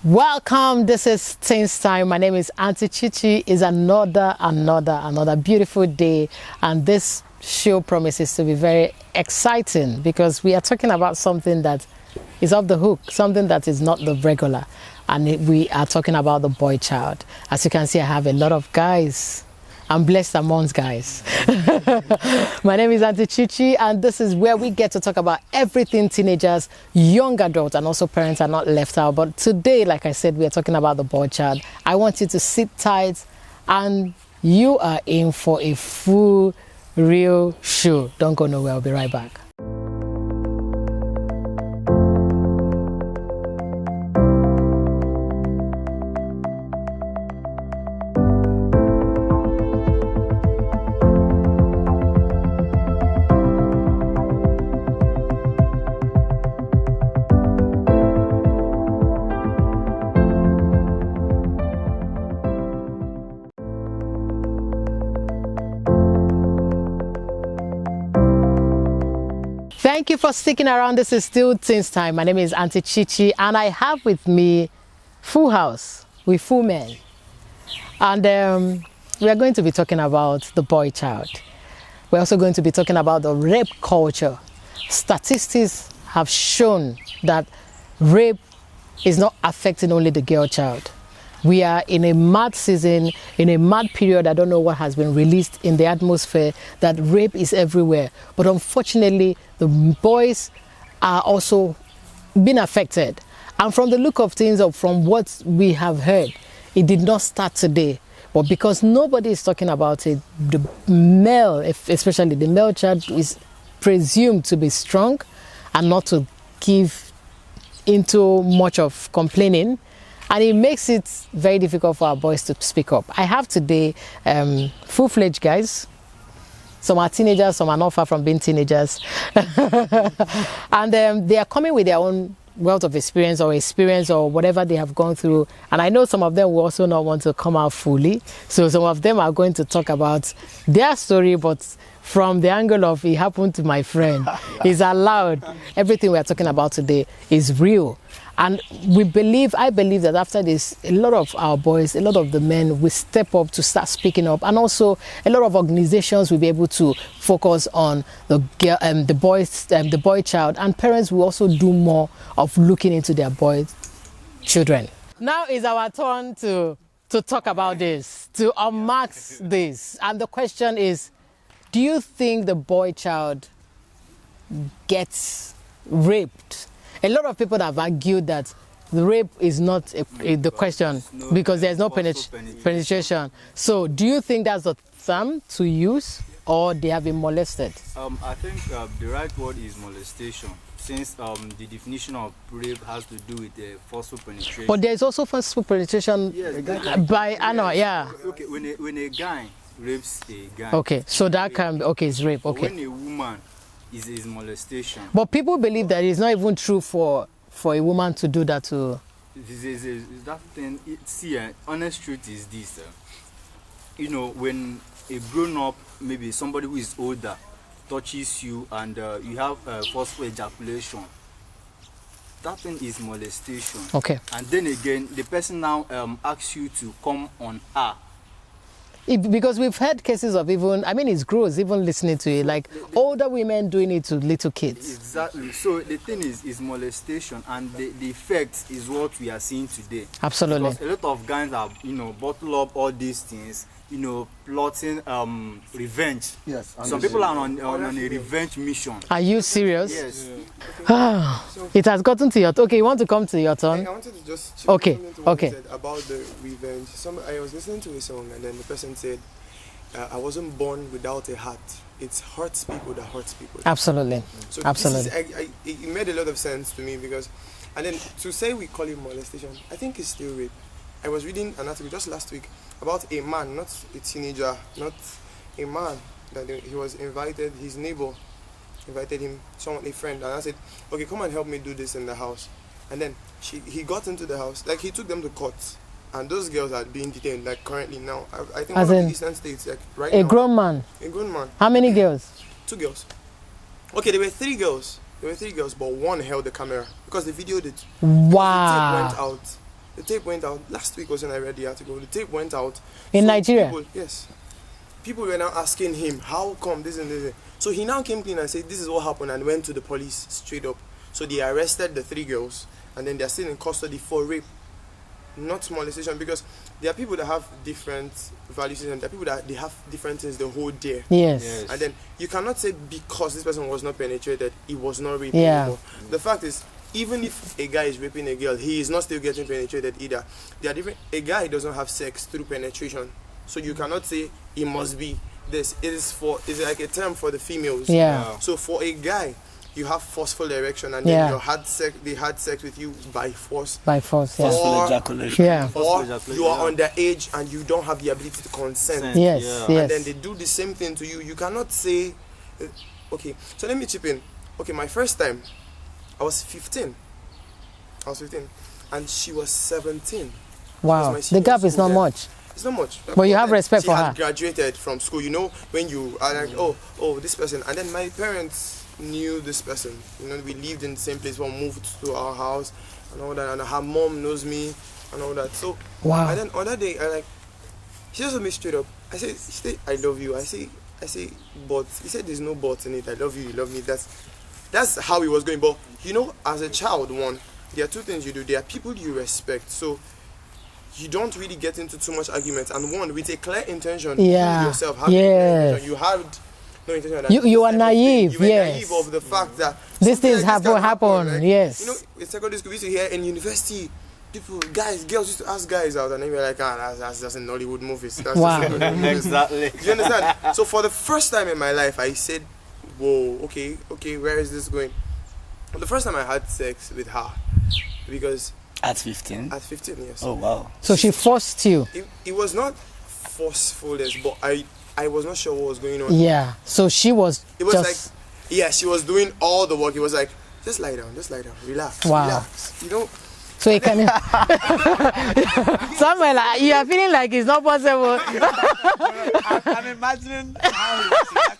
Welcome, this is Teens Time. My name is Auntie Chichi. It's another beautiful day, and this show promises to be very exciting because we are talking about something that is off the hook, something that is not the regular, and we are talking about the boy child. As you can see, I have a lot of guys. I'm blessed amongst guys. My name is Auntie Chichi, and this is where we get to talk about everything teenagers, young adults, and also parents are not left out. But today, like I said, we are talking about the boy child. I want you to sit tight, and you are in for a full, real show. Don't go nowhere. I'll be right back. Thank you for sticking around. This is still Teens Time. My name is Auntie Chichi, and I have with me Full House with full men. And we are going to be talking about the boy child. We're also going to be talking about the rape culture. Statistics have shown that rape is not affecting only the girl child. We are in a mad season, in a mad period. I don't know what has been released in the atmosphere, that rape is everywhere. But unfortunately, the boys are also being affected. And from the look of things, or from what we have heard, it did not start today. But because nobody is talking about it, the male, especially the male child, is presumed to be strong and not to give into much of complaining. And it makes it very difficult for our boys to speak up. I have today full-fledged guys. Some are teenagers, some are not far from being teenagers. And they are coming with their own wealth of experience or whatever they have gone through. And I know some of them will also not want to come out fully. So some of them are going to talk about their story, but from the angle of it happened to my friend. It's allowed. Everything we are talking about today is real. And I believe that after this, a lot of our boys, a lot of the men will step up to start speaking up. And also a lot of organizations will be able to focus on the boy child. And parents will also do more of looking into their boy children. Now is our turn to talk about this, to unmark this. And the question is, do you think the boy child gets raped? A lot of people have argued that the rape is not the question because there's no penetration. So do you think that's the term to use, or they have been molested? I think the right word is molestation, since the definition of rape has to do with forceful penetration. But there's also forceful penetration by Anna, yeah. Okay, when a guy rapes a guy. Okay, so that can be, okay, it's rape, okay. When a woman is molestation. But people believe that it's not even true for a woman to do that to. That thing. Honest truth is this. You know, when a grown-up, maybe somebody who is older, touches you and you have forceful ejaculation, that thing is molestation. Okay. And then again, the person now asks you to come on her. Because we've had cases of it's gross even listening to it, like older women doing it to little kids. Exactly. So the thing is molestation, and the effect is what we are seeing today. Absolutely. Because a lot of guys are, bottle up all these things, plotting revenge. Yes. Some people are on a revenge mission. Are you serious? Yes. It has gotten to your okay, you want to come to your turn? I wanted to just okay. Said about the revenge. I was listening to a song, and then the person said, I wasn't born without a heart. It hurts people that hurts people. Absolutely. So absolutely. It made a lot of sense to me because, and then to say we call it molestation, I think it's still rape. I was reading an article just last week about a man, not a teenager, not a man, that he was invited, his neighbor invited him, a friend, and I said, okay, come and help me do this in the house. And then he got into the house, like he took them to court, and those girls are being detained, like currently now. I think as one in of the eastern states, like right a now. Grown man. A grown man. How many girls? 2 girls. Okay, there were 3 girls. But one held the camera because they videoed it. Wow. The tape went out. The tape went out. Last week was when I read the article. The tape went out. In Nigeria? Yes. People were now asking him, how come this and this? So he now came clean and said, this is what happened, and went to the police straight up. So they arrested the 3 girls, and then they're still in custody for rape, not molestation, because there are people that have different values and there are people that they have different things they hold dear. Yes. And then you cannot say because this person was not penetrated, he was not raped Yeah. anymore. The fact is, even if a guy is raping a girl, he is not still getting penetrated either. They are different. A guy doesn't have sex through penetration, so you cannot say he must be this. It's like a term for the females. Yeah. So for a guy, you have forceful erection, and Yeah. then they had sex with you by force. By force, yeah. Or- Forceful ejaculation. Yeah. Or ejaculation, you are yeah. underage and you don't have the ability to consent. Yes, Yeah. And then yes. they do the same thing to you. You cannot say, okay, so let me chip in. Okay, my first time, I was 15. And she was 17. Wow. my The senior gap is school not then. much. It's not much. But you have then respect she for had her. graduated from school, you know, when you are like, oh, this person. And then my parents knew this person. You know, we lived in the same place, we moved to our house and all that. And her mom knows me and all that. So, Wow. and then on that day, she just told me straight up. I said, I love you. I say, but he said there's no but in it. I love you, you love me. That's how it was going. But you know, as a child, there are 2 things you do. There are people you respect. So you don't really get into too much argument. And one, with a clear intention, Yeah. you yourself have a clear Yes. intention. You had no intention. That You are this type of thing- naive, You were yes. naive of the fact that These something things like this can happen, right? yes. You know, in secondary school, we used to hear in university, girls used to ask guys out, and they were like, that's just in Hollywood movies. That's Wow. just in Hollywood movies. Exactly. Do you understand? So for the first time in my life, I said, whoa, okay, where is this going? The first time I had sex with her, because At 15? at 15 years, Oh, wow. So she forced you. it was not forcefulness, but I was not sure what was going on. Yeah. So she was It was just. like, yeah, she was doing all the work. It was like, just lie down, relax, Wow. relax. You know, So it can. Somewhere like you are feeling like it's not possible. I'm imagining how he was like,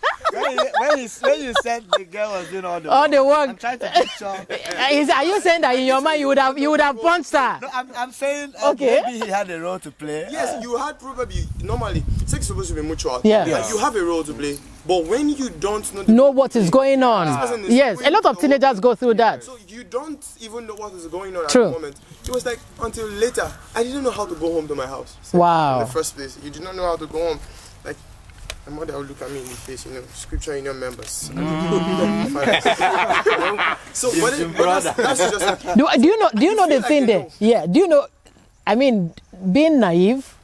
when you said the girl was doing all the All work. the work. I'm trying to picture. Are you saying that in your mind you would have punched her? No, I'm saying Okay. maybe he had a role to play. yes, you had probably normally sex is supposed to be mutual. Yeah. And Yes. you have a role to play, but when you don't Know what is going on? person is Yes, a doing lot of the teenagers go through that. So you don't even know what is going on True. at the moment. It was like until later, I didn't know how to go home to my house. Wow. In the first place, you did not know how to go home. Like my mother would look at me in the face, scripture in your members. So, but that's just Do you know the feel like thing you there? know. Yeah. Do you know? I mean, being naive,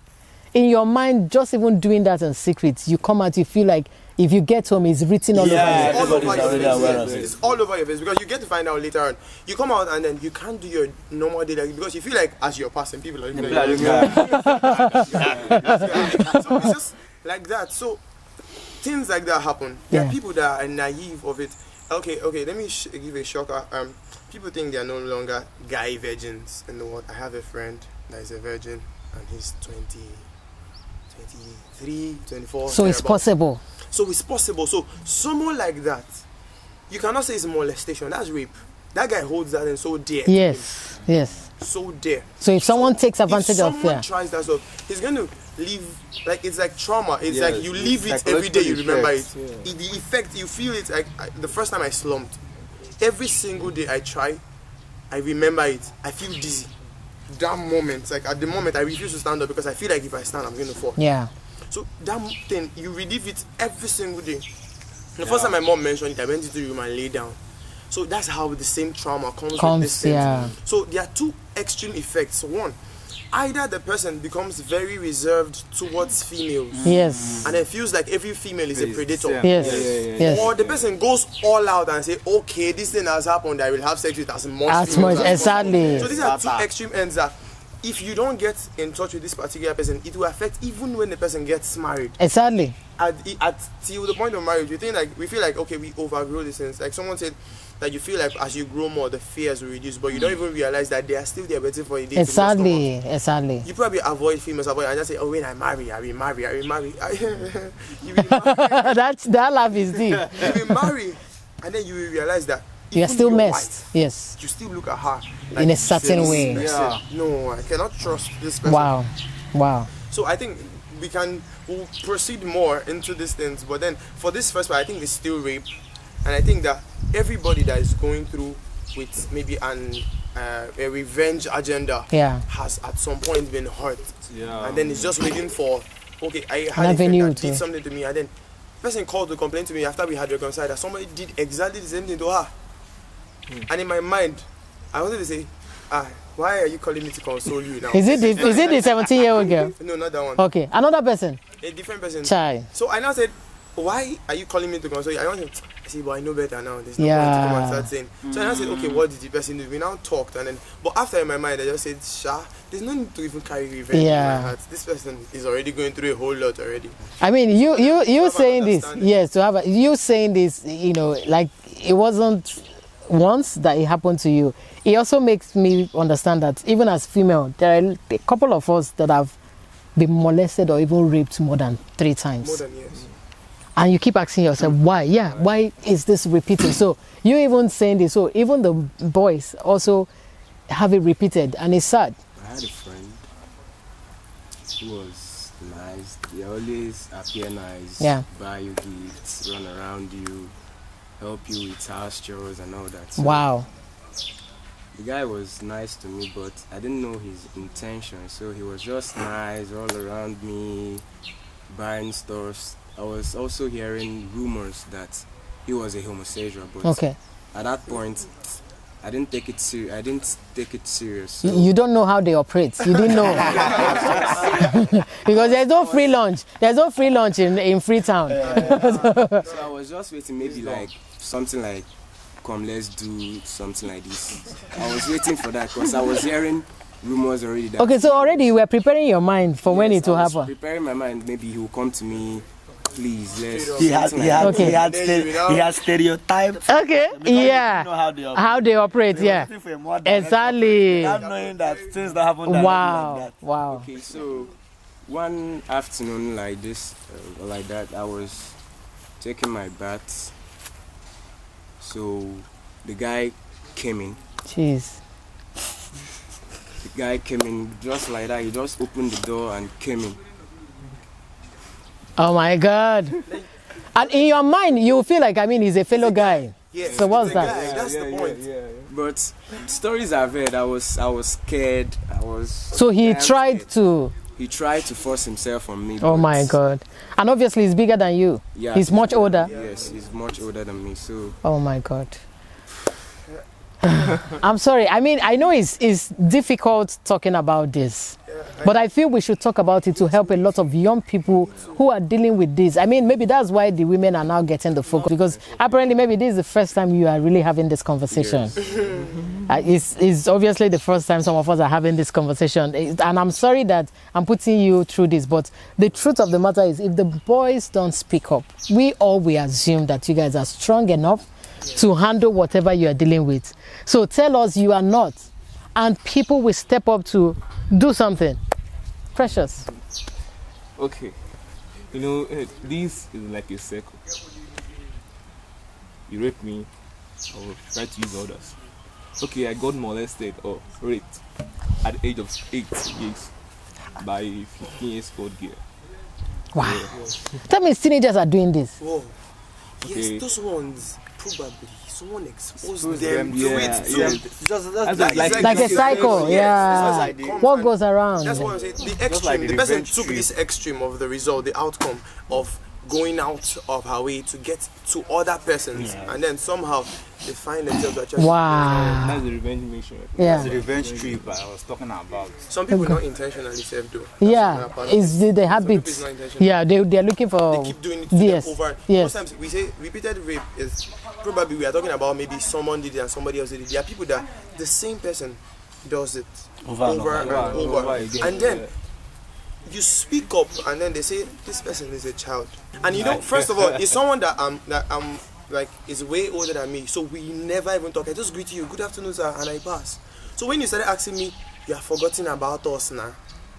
in your mind, just even doing that in secret, you come out, you feel like if you get home, it's written all Yeah. over you. all over Everybody's your already face. aware of Yes. it. It's all over your face because you get to find out later on. You come out and then you can't do your normal day because you feel like as you're passing, people are looking at you. So it's just like that. So things like that happen. There Yeah. are people that are naive of it. Okay. Let me give a shocker. People think they are no longer guy virgins in the world. I have a friend that is a virgin and he's 23, 24. So it's thereabouts. possible. So it's possible. So someone like that, you cannot say it's molestation. That's rape. That guy holds that and so dear. to Yes. Yes. him. So dear. So if someone takes If advantage of someone fear, tries that stuff, he's going to live like it's like trauma. It's Yeah, like you live it's it every day. You psychological remember effects, it. The effect you feel it. Like the first time I slumped, every single day I try, I remember it. I feel dizzy. That moment, like at the moment, I refuse to stand up because I feel like if I stand, I'm going to fall. yeah. So that thing, you relive it every single day. The first time my mom mentioned it, I went into the room and lay down. So that's how the same trauma comes with this thing. Yeah. So there are 2 extreme effects. One, either the person becomes very reserved towards females Yes. and then feels like every female is a predator. Yeah. Yes. Yes. Or the person goes all out and say, okay, this thing has happened, I will have sex with as much As females much, as possible. exactly. So these are 2 extreme ends that if you don't get in touch with this particular person, it will affect even when the person gets married. Exactly. Till the point of marriage, we feel like okay, we overgrow these things. Like someone said that you feel like as you grow more, the fears will reduce, but you don't even realize that they are still there waiting for a day to bust them out. Exactly. Exactly. You probably avoid females, and just say, oh, when I will marry. You will marry. That laugh is deep. You will marry, and then you will realize that You are even still your messed. wife, Yes. you still look at her In a certain this way. person, no, I cannot trust this person. Wow. Wow. So I think we'll proceed more into these things, but then for this first part, I think it's still rape, and I think that everybody that is going through with maybe a revenge agenda Yeah. has at some point been hurt, Yeah. and then it's just waiting for, okay, I An had a friend avenue that to- did something to me, and then person called to complain to me after we had reconciled that somebody did exactly the same thing to her, and in my mind, I wanted to say, why are you calling me to console you now? Is it the 17-year-old girl? No, not that one. Okay. Another person. A different person. Chai. So I now said, why are you calling me to console you? I said, but I know better now. There's no Yeah. point to come and start saying. So I now said, okay, what did the person do? We now talked, and then, but after in my mind, I just said, there's no need to even carry revenge in Yeah. my heart. This person is already going through a whole lot already. I mean, you have an saying this, understanding. yes, to have you saying this, like it wasn't once that it happened to you. It also makes me understand that even as female, there are a couple of us that have been molested or even raped more than 3 times. More than years. And you keep asking yourself, why? Yeah, why is this repeating? So you even saying this, so even the boys also have it repeated, and it's sad. I had a friend who was nice. They always appear nice, Yeah. buy you gifts, run around you, help you with house chores and all that. So Wow. the guy was nice to me, but I didn't know his intention. So he was just nice all around me, buying stuff. I was also hearing rumors that he was a homosexual, but Okay. at that point, I didn't take it serious. I didn't take it serious. So You don't know how they operate. You didn't know. Because there's no free lunch. There's no free lunch in Freetown. So I was just waiting, maybe like something like, come, let's do something like this. I was waiting for that because I was hearing rumors already. That Okay, so already you were preparing your mind for when it will I was happen. preparing my mind. Maybe he will come to me. Please, let's. He had, something he had, like Okay. he had, Then you ste- he had stereotyped. Okay, Because you yeah. didn't know how they operate. How they operate, They were yeah. looking for a more direct Exactly. Not knowing that things don't happen directly Wow, like that. wow. Okay, so one afternoon like this, like that, I was taking my bath. So the guy came in. Jeez. The guy came in just like that. He just opened the door and came in. Oh my God. And in your mind, you feel like, I mean, he's a fellow guy. Yeah. So what's it's a that? guy, That's the point. But stories I've heard, I was scared. So he damn tried scared. to, He tried to force himself on me. oh but my God. And obviously he's bigger than you. Yeah, He's much bigger older. than me. Yes, he's much older than me. So Oh my God. I'm sorry. I mean, I know it's difficult talking about this, but I feel we should talk about it to help a lot of young people who are dealing with this. I mean, maybe that's why the women are now getting the focus, because apparently maybe this is the first time you are really having this conversation. It's obviously the first time some of us are having this conversation. And I'm sorry that I'm putting you through this, but the truth of the matter is if the boys don't speak up, we assume that you guys are strong enough to handle whatever you are dealing with. So tell us you are not, and people will step up to do something. Precious. Okay, this is like a circle. You rape me, I will try to use others. Okay, I got molested or raped at the age of 8 years by a 15 years old girl. Wow. That means teenagers are doing this. Whoa. Okay. Yes, those ones probably someone exposed Expose them to yeah, it too. yeah. That's That's Like a cycle, yeah. What goes around? That's what I'm saying. The like extreme, the the person revenge took trip. this extreme of the result, the outcome of going out of her way to get to other persons, and then somehow they find themselves actually. Wow. That's the revenge mission. That's the Yeah. revenge trip I was talking about. Some people not intentionally self do. Yeah. It's the Some habits. people it's not intentional. Yeah, they're looking for. They keep doing it to Yes. them over. Yes. Sometimes we say repeated rape is probably we are talking about maybe someone did it and somebody else did it. There are people that the same person does it Over and over. and over. Over again. And then you speak up and then they say this person is a child. And you know, first of all, it's someone that I'm like is way older than me. So we never even talk. I just greet you, good afternoon, sir, and I pass. So when you started asking me, you have forgotten about us now.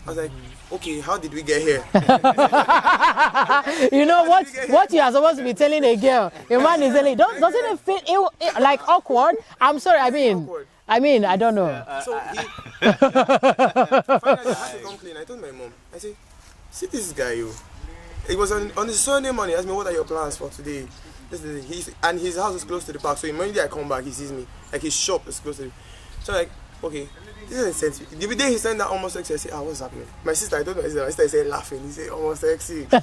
I was like, okay, how did we get here? You know what you are supposed to be telling a girl. A man is telling, doesn't it feel like awkward? I'm sorry, Awkward. I don't know. So finally I had to complain. I told my mom, I said, see this guy, you. It was on the Sunday morning. He asked me, what are your plans for today? And his house is close to the park, so immediately I come back, he sees me. Like his shop is close to it. So I'm like, okay, this isn't sense. The day he sent that almost sexy, I said, what's happening? I told my sister, I said laughing. He said, almost sexy. I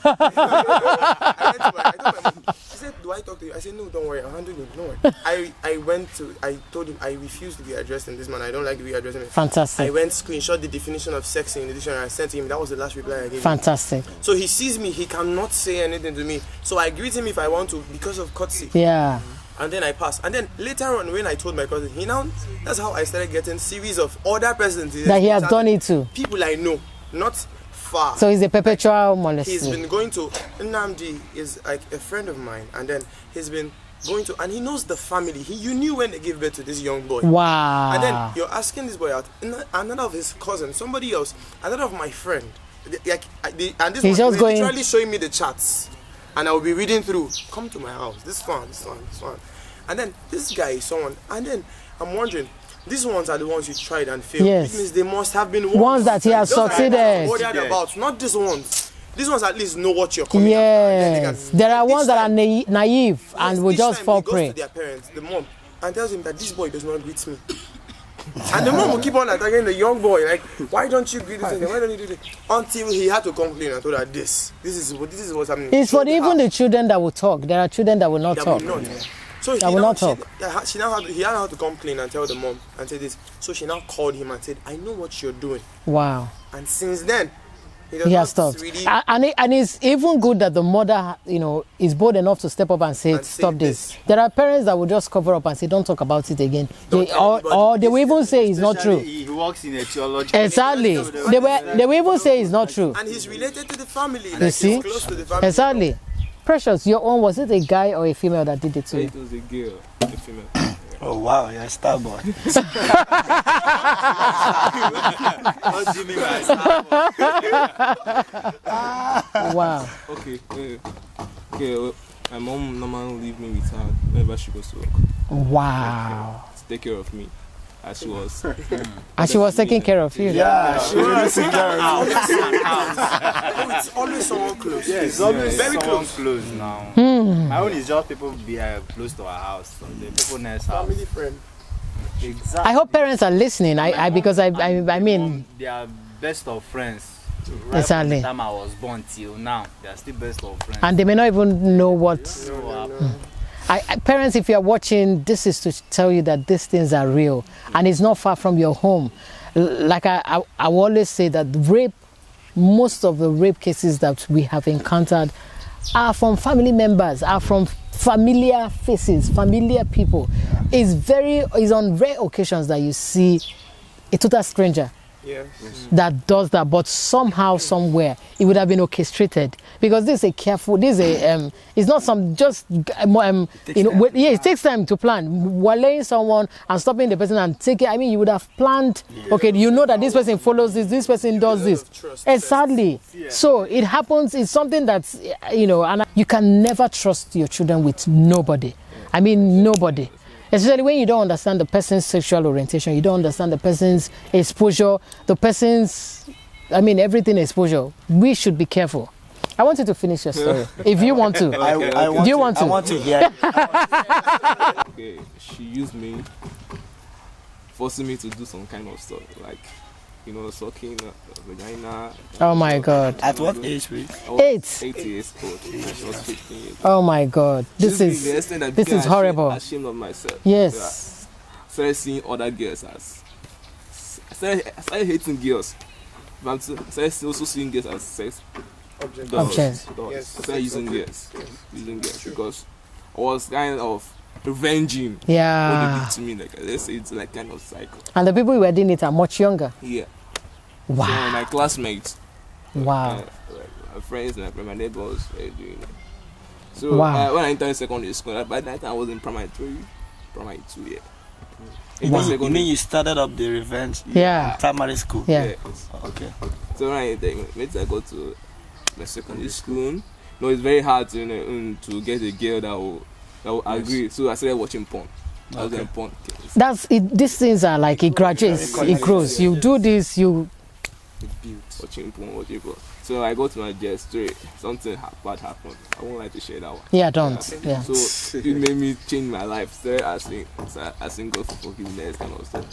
told my mom, she said, do I talk to you? I said, no, don't worry, I'll handle it. Don't worry. I told him I refuse to be addressed in this manner. I don't like the way you address me. Fantastic. I went screenshot the definition of sexy in the dictionary. I sent him. That was the last reply I gave him. Fantastic. So he sees me, he cannot say anything to me. So I greet him if I want to because of courtesy. Yeah. And then I pass. And then later on, when I told my cousin, that's how I started getting series of other persons That he has done it to. People I know, not far. So he's a perpetual molester. He's been going to Nnamdi is like a friend of mine, and then he's been going to, and he knows the family. You knew when they gave birth to this young boy. Wow. And then you're asking this boy out. Another of his cousins, somebody else, another of my friend. And this He's one, just going literally showing me the chats, and I will be reading through. Come to my house. This one. And then this guy is someone. And then I'm wondering, these ones are the ones you tried and failed. Yes. It means they must have been ones that he has those succeeded. Worried about, not these ones. These ones at least know what you're coming Yes. after. There are ones that are naive and will just fall prey. He goes to their parents, the mom, and tells him that this boy does not greet me. And the mom will keep on attacking the young boy, like, why don't you greet this? Why don't you do this? Until he had to complain and told her this is what's happening. It's for even the children that will talk. There are children that will not talk. So That will not talk. He had to complain and tell the mom and say this. So she now called him and said, I know what you're doing. Wow. And since then, he has stopped. Really and it's even good that the mother, is bold enough to step up and say, stop this. There are parents that will just cover up and say, don't talk about it again. Or they will even say it's not true. He works in a theological. Exactly. They will even say it's not true. And he's related to the family. You see? He's close to the family. Exactly. Precious, your own, was it a guy or a female that did it to you? It was a girl, a female. Oh wow, you're a star boy. What do you mean by star? Wow. Okay, well, my mom normally leave me with her whenever she goes to work Wow. to take care of me, as she was. And she was taking care of you. Yeah, she was It's always someone close. Yeah, it's always very someone close. now. My own is just people be close to our house, so the people next house. Family friend. Exactly. I hope parents are listening. Because I mean, they are best of friends. Right Exactly. from the time I was born till now, they are still best of friends. and they may not even know what. So, Parents, if you are watching, this is to tell you that these things are real and it's not far from your home. Like I will always say that rape, most of the rape cases that we have encountered are from family members, are from familiar faces, familiar people. It's on rare occasions that you see a total stranger Yes. that does that, but somehow, somewhere, it would have been orchestrated because it's not some just it takes time to plan. Waylaying someone and stopping the person and taking. I mean, you would have planned. Okay, you know that this person follows this person does this. Sadly, so it happens. It's something that's and you can never trust your children with nobody. I mean, nobody. Especially when you don't understand the person's sexual orientation, you don't understand the person's exposure, everything exposure. We should be careful. I want you to finish your story. If you want to. I want to hear. Okay, she used me, forcing me to do some kind of stuff, like, sucking vagina. Oh my God. At what age, please? I was 8 years old, and she was 15 years old. Oh my God. This is horrible. Ashamed of myself. Yes. Yeah. Started seeing other girls as. I started hating girls. But I started also seeing girls as sex Objects. dolls. Yes, I started using girls. True. Because I was kind of revenging what they Yeah. did to me. Like, let's say it's like kind of cycle. And the people who were doing it are much younger. Yeah. So Wow. my classmates, Wow. like my friends and my neighbors were doing it. So Wow. when I entered secondary school, by that time I was in primary 3, primary 2, yeah. You mean you started up the revenge? Yeah. Primary school. Yeah. Okay. So right then, once I go to my secondary school, no, it's very hard to to get a girl that will agree. So I started watching porn. I was in porn. That's it. These things are like it graduates, it grows. You do this, you Watching porn. So I go to my jet straight. Something bad happened. I won't like to share that one. don't. Yeah. So it made me change my life. So I sing God for forgiveness and also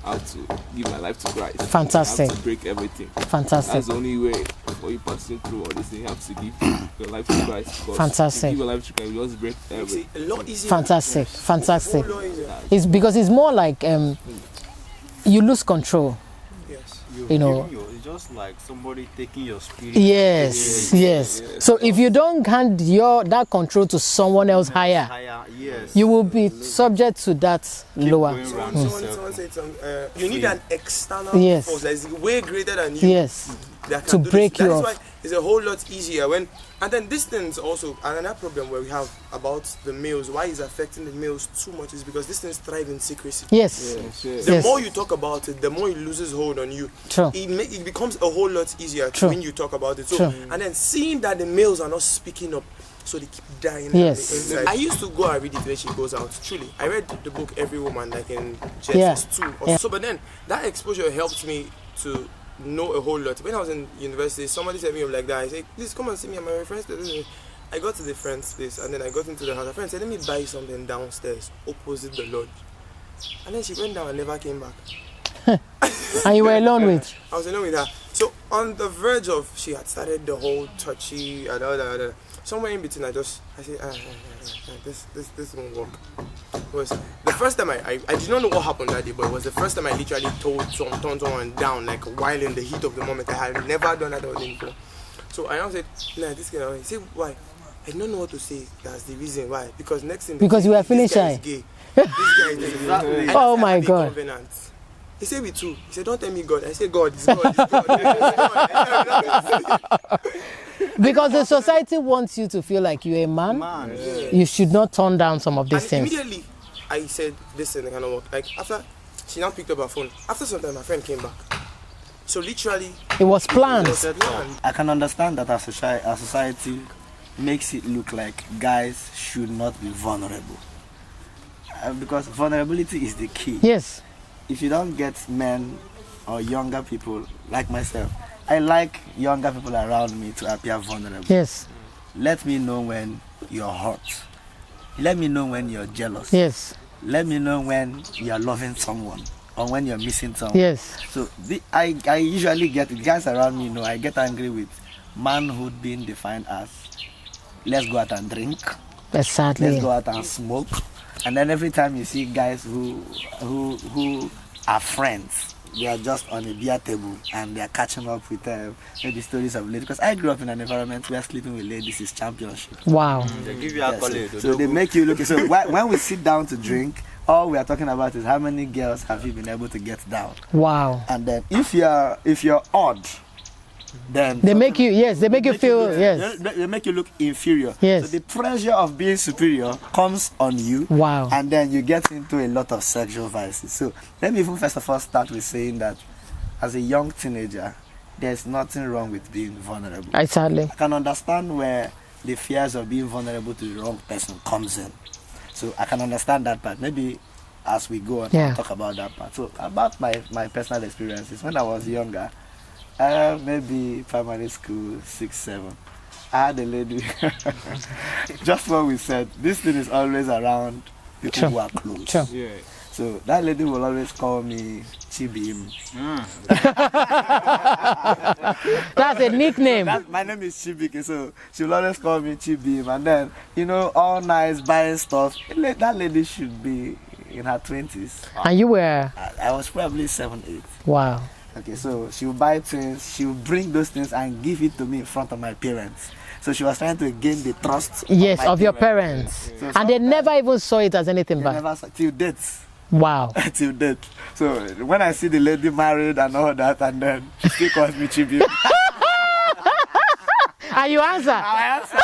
I have to give my life to Christ. Fantastic. I have to break everything. Fantastic. That's the only way for you passing through all this thing. You have to give your life to Christ. Because Fantastic. If you give your life to Christ, you just break everything. A lot easier. Fantastic. Fantastic. A lot easier. It's because it's more like you lose control. Yes. You know. It's just like somebody taking your spirit. Yes. So if you don't hand that control to someone else higher, Yes. you will be subject to that lower. going round Someone said you need an external Yes. force that is way greater than you. Yes. That can To do this. break you That is off. why it's a whole lot easier when. And then this thing's also another problem where we have about the males. Why it's affecting the males too much is because this things thrive in secrecy. Yes. The Yes. more you talk about it, the more it loses hold on you. True. It becomes a whole lot easier True. when you talk about it. So, True. and then seeing that the males are not speaking up, so they keep dying. Yes. On the inside. I used to go and read it when she goes out. Truly, I read the book Every Woman, like in Yeah. Genesis 2. Yeah. So, but then that exposure helped me to know a whole lot. When I was in university, somebody said me up like that. I said, "Please come and see me at my friend's place." I got to the friend's place and then I got into the house. A friend said, "Let me buy something downstairs, opposite the lodge." And then she went down and never came back. And you were alone with. I was alone with her. So on the verge of, she had started the whole touchy and all that. Somewhere in between, I said, this won't work. It was the first time I did not know what happened that day, but it was the first time I literally turned someone down, like while in the heat of the moment. I had never done that before. So I now said, "Nah, this guy." He said, "Why?" I don't know what to say. That's the reason why. Because next thing, Because you were feeling this guy shy. is gay. This guy is gay. Oh I my have a God. covenant. He said, "We too." He said, "Don't tell me God." I said, "God, it's God, it's God." Because the society wants you to feel like you're a man. You should not turn down some of these And things. immediately, I said, "This thing cannot work." Like after, she now picked up her phone. After some time, my friend came back. So literally, It was planned. it was planned. I can understand that our society makes it look like guys should not be vulnerable. Because vulnerability is the key. Yes. If you don't get men or younger people like myself, I like younger people around me to appear vulnerable. Yes. Let me know when you're hurt. Let me know when you're jealous. Yes. Let me know when you're loving someone or when you're missing someone. Yes. So I usually get guys around me know I get angry with manhood being defined as let's go out and drink, Sadly. let's go out and smoke, and then every time you see guys who are friends, they are just on a beer table and they are catching up with maybe stories of ladies. Because I grew up in an environment where sleeping with ladies is championship. Wow. They give you Yeah, accolade. so they make you look. So when we sit down to drink, all we are talking about is how many girls have you been able to get down. Wow. And then if you're odd, then They make you, yes, they make you feel, yes. they make you look inferior. Yes. So the pressure of being superior comes on you. Wow. And then you get into a lot of sexual vices. So let me even first of all start with saying that as a young teenager, there's nothing wrong with being vulnerable. Sadly. I can understand where the fears of being vulnerable to the wrong person comes in. So I can understand that part. Maybe as we go on, Yeah. I'll talk about that part. So about my personal experiences, when I was younger, maybe primary school, 6, 7, I had a lady, just what we said, this thing is always around people Sure. who are close. Sure. Yeah. So that lady will always call me Chibim. That's a nickname. My name is Chibike, so she will always call me Chibim. And then, all nice, buying stuff. That lady should be in her 20s. And you were, I was probably 7, 8. wow. Okay, so she will buy things, she will bring those things and give it to me in front of my parents. So she was trying to gain the trust Yes, my of your parents. So And they never even saw it as anything They bad. never saw, till date. Wow. Till date. So when I see the lady married and all that, and then she still calls me Chibim. And you answer. I answer.